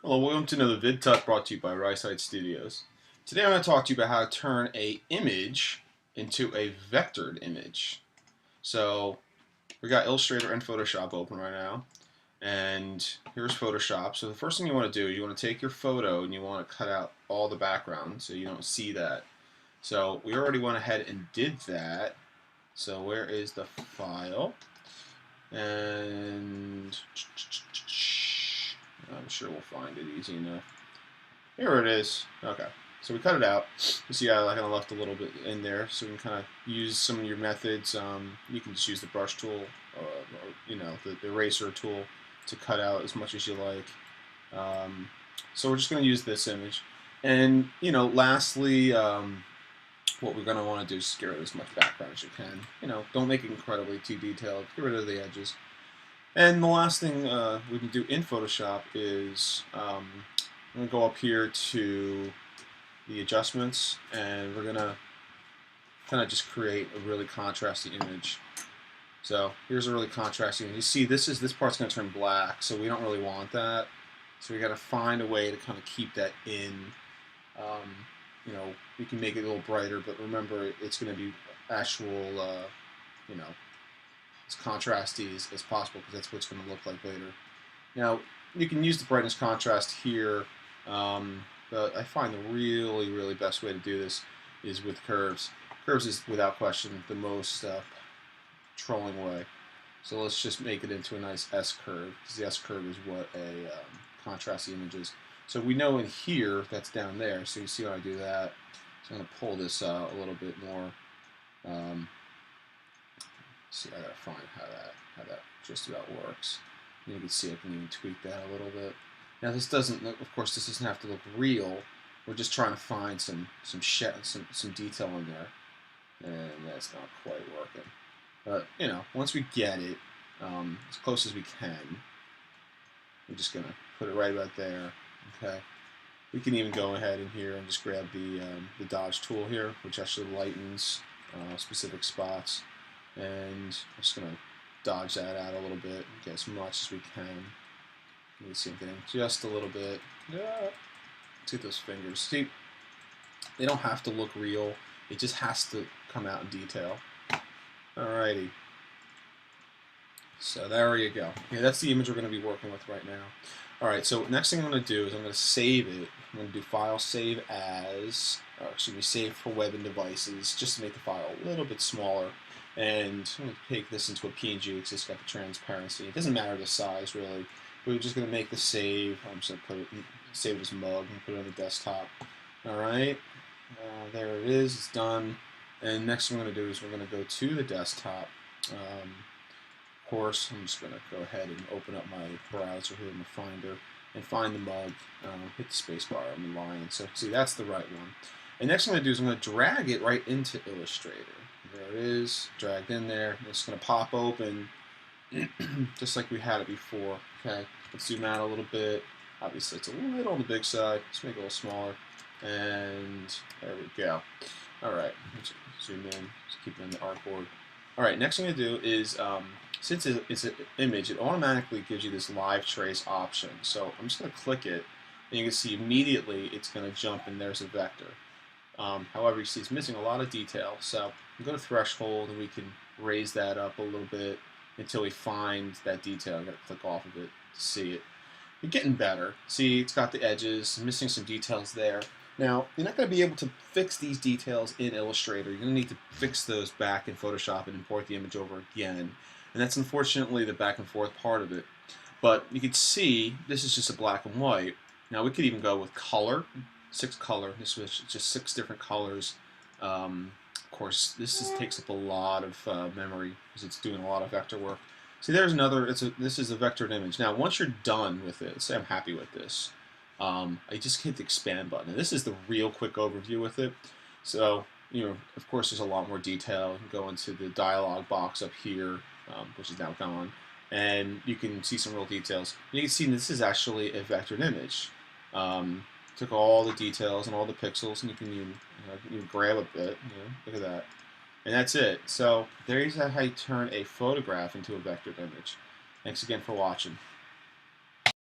Hello, welcome to another VidTuck brought to you by Ryside Studios. Today I'm going to talk to you about how to turn a image into a vectored image. So we got Illustrator and Photoshop open right now, and here's Photoshop. So the first thing you want to do is you want to take your photo and you want to cut out all the background so you don't see that. So we already went ahead and did that. So where is the file? And I'm sure we'll find it easy enough. Here it is. Okay. So we cut it out. You see I kind of left a little bit in there, so you can kind of use some of your methods. You can just use the brush tool, or the eraser tool to cut out as much as you like. So we're just going to use this image. And, lastly, what we're going to want to do is get rid of as much background as you can. Don't make it incredibly too detailed. Get rid of the edges. And the last thing we can do in Photoshop is I'm going to go up here to the adjustments, and we're going to kind of just create a really contrasty image. So here's a really contrasty image. You see this part's going to turn black, so we don't really want that. So we got to find a way to kind of keep that in. We can make it a little brighter, but remember it's going to be actual, as contrasty as possible, because that's what it's going to look like later. Now, you can use the brightness contrast here, but I find the really best way to do this is with curves. Curves is, without question, the most trolling way. So let's just make it into a nice S-curve, because the S-curve is what a contrasty image is. So we know in here, that's down there, so you see how I do that. So I'm going to pull this out a little bit more. See, I gotta find how that just about works. And you can see I can even tweak that a little bit. Now this doesn't, of course, this doesn't have to look real. We're just trying to find some detail in there, and that's not quite working. But once we get it as close as we can, we're just gonna put it right about there. Okay. We can even go ahead in here and just grab the dodge tool here, which actually lightens specific spots. And I'm just going to dodge that out a little bit, get as much as we can. You can see I'm getting just a little bit. Yeah. See those fingers. See, they don't have to look real. It just has to come out in detail. Alrighty. So there you go. Yeah, that's the image we're going to be working with right now. Alright, so next thing I'm going to do is I'm going to save it. I'm going to do File, Save As, or excuse me, Save for Web and Devices, just to make the file a little bit smaller. And I'm going to take this into a PNG because it's got the transparency. It doesn't matter the size, really. We're just going to make the save. I'm just going to put it, save it as mug and put it on the desktop. Alright, there it is. It's done. And next thing I'm going to do is we're going to go to the desktop. Of course, I'm just going to go ahead and open up my browser here in the Finder and find the mug. Hit the space bar. I'm in line. So see, that's the right one. And next thing I'm going to do is I'm going to drag it right into Illustrator. There it is, dragged in there. It's going to pop open just like we had it before. Okay, let's zoom out a little bit. Obviously, it's a little on the big side. Let's make it a little smaller. And there we go. All right, let's zoom in. Let's keep it on the artboard. All right, next thing I'm going to do is, since it's an image, it automatically gives you this live trace option. So I'm just going to click it, and you can see immediately it's going to jump, and there's a vector. However, you see it's missing a lot of detail, so we go to threshold and we can raise that up a little bit until we find that detail. I'm going to click off of it to see it. You're getting better. See, it's got the edges, missing some details there. Now, you're not going to be able to fix these details in Illustrator. You're going to need to fix those back in Photoshop and import the image over again. And that's unfortunately the back and forth part of it. But you can see this is just a black and white. Now we could even go with color. 6 color. This was just 6 different colors. Of course, this takes up a lot of memory because it's doing a lot of vector work. See, there's another. This is a vectored image. Now, once you're done with it, say I'm happy with this, I just hit the expand button. And this is the real quick overview with it. So, of course, there's a lot more detail. You can go into the dialog box up here, which is now gone, and you can see some real details. You can see this is actually a vectored image. Took all the details and all the pixels, and you can grab a bit. Look at that, and that's it. So there's how you turn a photograph into a vectored image. Thanks again for watching.